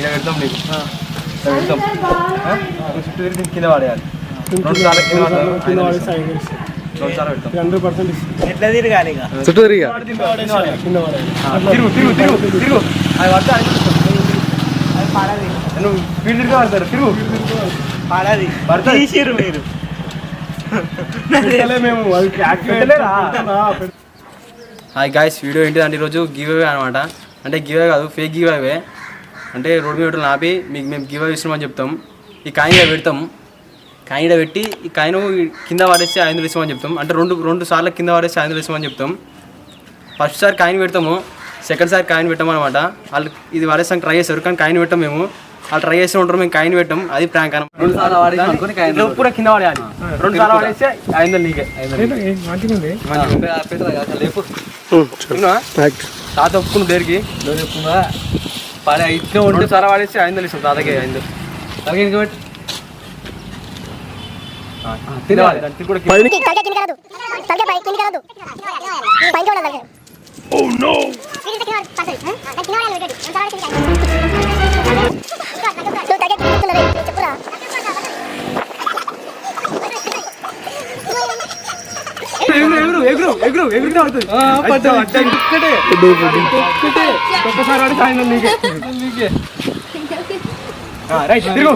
ఇలా పెడతాం నీకు పెడతాం చుట్టూ తిరిగి కింద పడేయాలి 2 సార్లు కింద పడతాం 2 సార్లు పెడతాం 100% ఎట్లా తిరగాలి ఇక చుట్టూ తిరిగా కింద పడేయాలి తిరుగు తిరుగు తిరుగు తిరుగు అది పడితే అది పడాలి నువ్వు స్పీడ్ తిరిగి పడతారు తిరుగు పడాలి పడితే తీసిరు మీరు మేము హాయ్ గాయ్స్ వీడియో ఏంటిదంటే ఈరోజు గివ్ అవే అనమాట. అంటే గివ్ అవే కాదు ఫేక్ గివ్ అవే. అంటే రోడ్ మీద ఆపి మీకు మేము గివ్ అవే ఇస్తున్నామని చెప్తాం. ఈ కాయిన్ పెడతాం, కాయిన్ పెట్టి ఈ కాయిన్ కింద పడేస్తే 500 ఇస్తామని చెప్తాం. అంటే రెండు సార్లు కింద పడేస్తే 500 ఇస్తామని చెప్తాం. ఫస్ట్ సారి కాయిన్ పెడతాము, సెకండ్ సారి కాయిన్ పెట్టామన్నమాట. వాళ్ళు ఇది పడేస్తాం ట్రై చేస్తారు కానీ కాయిన్ పెట్టాం మేము. వాళ్ళు ట్రై చేస్తూ ఉంటారు, మేము కాయిన్ పెట్టాం. అది ప్రాంక్ అన్న. 2 సార్లు పూర కింద పడేయాలి, 2 సార్లు పడేస్తే 500 నీకే. తాత ఒప్పుకున్నా డేర్కి పడే ఇట్లా 2 సార్లు పడేస్తే 500 ఇస్తాం తాతకి. 500 ఇంకా పెట్టి తినాలి. రైట్ తిరుగు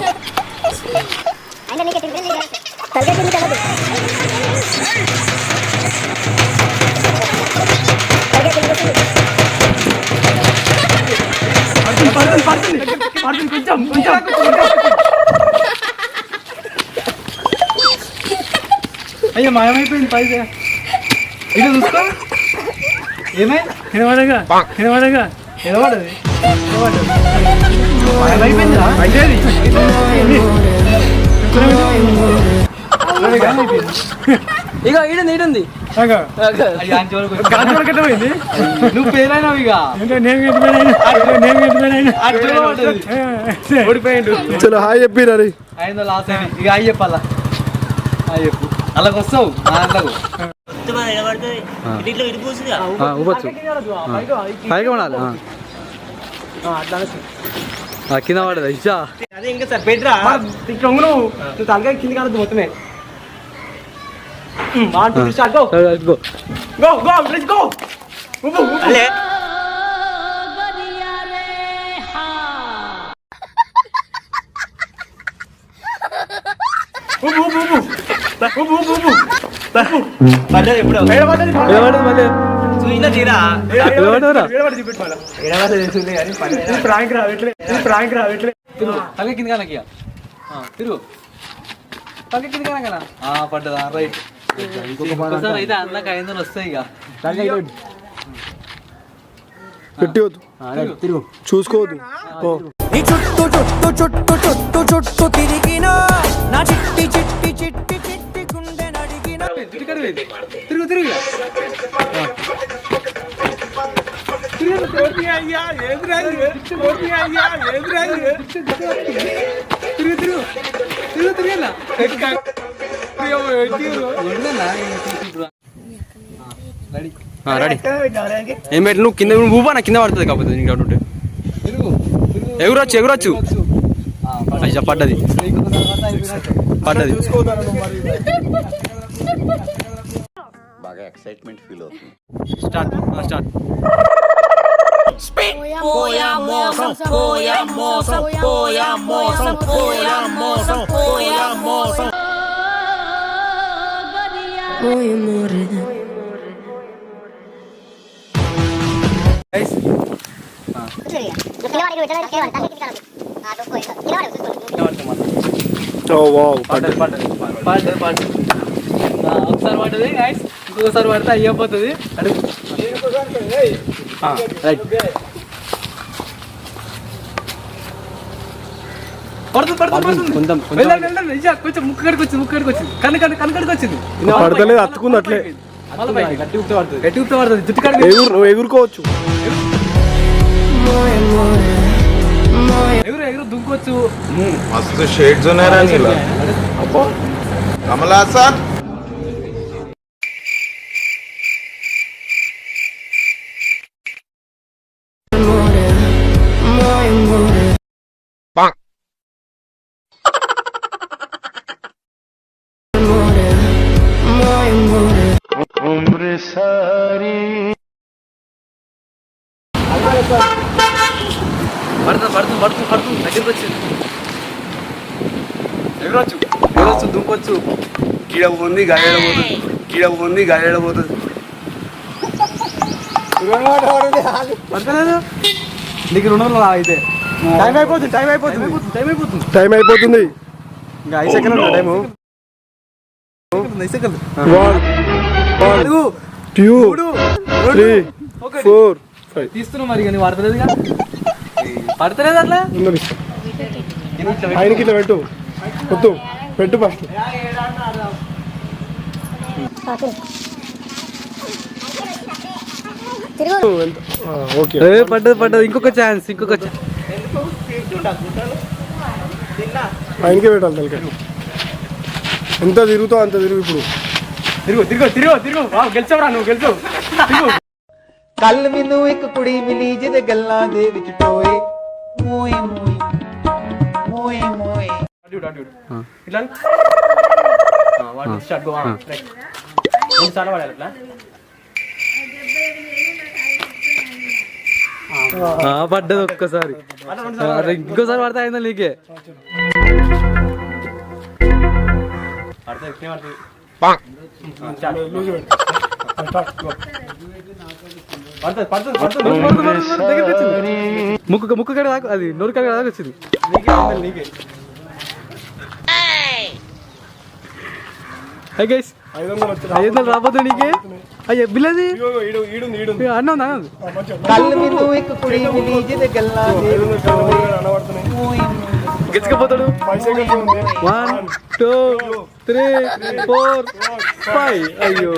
కొంచెం అయ్యో మాయమైపోయింది పైసా. ఇది చూస్తా ఏమై వినవాడగా నిలబడది మాయమైపోయిందా ఇక ఈడుంది నువ్వు పేరైనావు ఇక ఓడిపోయిండు. చలో హాయ్ చెప్పిరా అయిందో లాస్ అయింది. ఇక హాయ్ చెప్పాలా హాయ్ చెప్పు అలాగ వస్తావు దాంట్లోకి కింద పడదు ఇచ్చా అదే ఇంకా సార్ పెట్టరా నువ్వు తలకాయ కింద కాదు మొత్తమే. పడ్డదా రైట్ అయితే అన్నకు 500 వస్తాయి. ఇక తిరుగు చూసుకోవద్దు. చుట్టూ చుట్టూ చుట్టూ చుట్టూ చుట్టూ తిరిగినా నా చిట్టి చిట్టి చిట్టి చిట్టి గుండె నడిగిన తిరుగు తిరుగు ఏం పెట్టి నువ్వు కింద ఊపా నా కింద పడుతుంది. కాకపోతే నీకు డౌట్ ఉంటే ఎగురొచ్చు అయ్యా పడ్డది బాగా ఎక్సైట్మెంట్ ఫీల్ అవుతుంది. స్టార్ట్ ఒకసారి పడుతుంది గైస్, ఇంకొకసారి పడితే అయ్యిపోతుంది. కొంచెం ముక్కు కడికి వచ్చింది కన్ను వచ్చింది. అత్తుకుంది అట్లే గట్టి ఉప్తే పడుతుంది జుట్టు కాడికి నువ్వు ఎగురుకోవచ్చు. ఎగురు దుంకోవచ్చు. మస్తు షేడ్స్ ఉన్నాయా. పడుతుంది దగ్గరికి వచ్చింది. ఎగరొచ్చు దుంకొచ్చు. కీడ పోతుంది గాలి పోతుంది. పడతలేదు నీకు 200 అయితే టైం అయిపోతుంది. ఇంకా 5 సెకండ్లు టైము. 5 సెకండ్లు. 1 2 3 4 5 తీస్తున్నావు మరి కానీ పడతలేదు. పడతలేదు అట్లా ఆయనకి ఇట్లా పెట్టు ఫస్ట్. ఓకే పడ్డది. ఇంకొక ఛాన్స్. ఆయనకే పెట్టాలి తలకాయ. ఎంత తిరుగుతావు అంత తిరుగు. ఇప్పుడు తిరుగు గెలిచావురా నువ్వు. గెలిచావు. ਕੱਲ ਮੈਨੂੰ ਇੱਕ ਕੁੜੀ ਮਿਲੀ ਜਿਹਦੇ ਗੱਲਾਂ ਦੇ ਵਿੱਚ ਟੋਏ ਮੋਏ ఇట్లా స్టార్ట్ గో. చాలా పడాలి అట్లా. పడ్డది ఒక్కసారి. ఇంకోసారి పడతా అయిందా నీకే? ముక్కు కడ దాకా అది నోరు కడ దాకా వచ్చింది. హై గైస్ 500 రాబోతుంది నీకే. అయ్యే బిల్లది అన్న ਕੱਲ ਮੈਨੂੰ ਇੱਕ ਕੁੜੀ ਮਿਲੀ ਜਿਹਦੇ ਗੱਲਾਂ ਦੇ ਵਿੱਚ ਟੋਏ గెచ్చకపోతాడు. 1 2 3 4 5. అయ్యో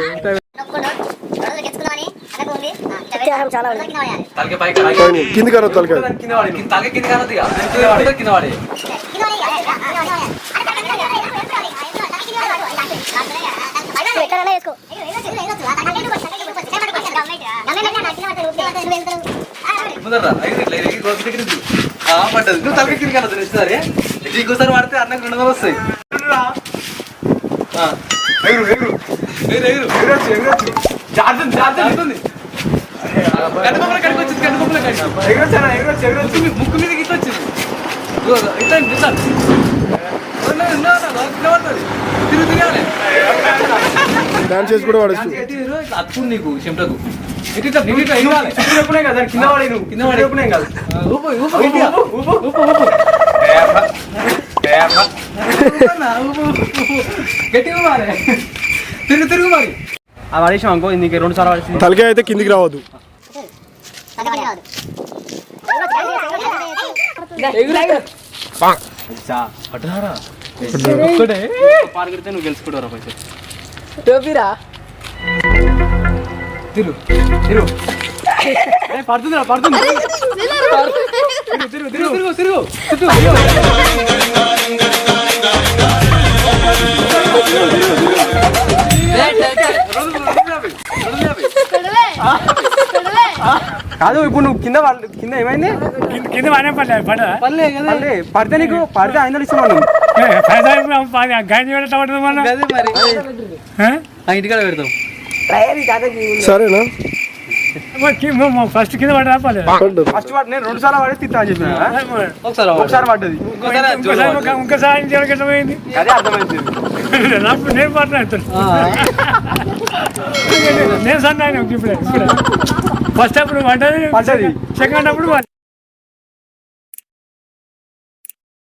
కింది కాదు తలకాయ. పడ్డది. నువ్వు తలకి కింద కనదు సరే. ఇంకోసారి పడితే అన్నకు 200 వస్తాయి. ముక్కు మీద ఇట్లా వచ్చింది. తిరగాలి. డాన్స్ చేసి కూడా వాడచ్చు. అప్పుడు నీకు చెమటకు కింద పడే నువ్వు కింద పడే కాదు. గట్టిగా మారే. తిరుగు మరి. అది పడేసాం అనుకో. నీకు 2 సార్లు పడేసి తలకాయ అయితే కిందికి రావద్దు. పార్కెడితే నువ్వు గెలుచుకుంటారా పైసలు. పడుతుంది. తిరుగు. కాదు ఇప్పుడు నువ్వు కింద ఏమైంది? కింద పల్లె పడితే నీకు పడితే 500 ఇస్తున్నాను. ఇంటికాడ పెడతాం. సరేనా? ఫస్ట్ కింద పడ్డా ఫస్ట్ వాడు నేను 2 సార్లు పడేసి తిట్టా అని చెప్పిన. ఒకసారి పడ్డది. ఇంకోసారి పోయింది. అదే అర్థమైంది. నేను పడ్డా నేను సన్నాను. ఇప్పుడు ఫస్ట్ అప్పుడు పడ్డది. సెకండ్ అప్పుడు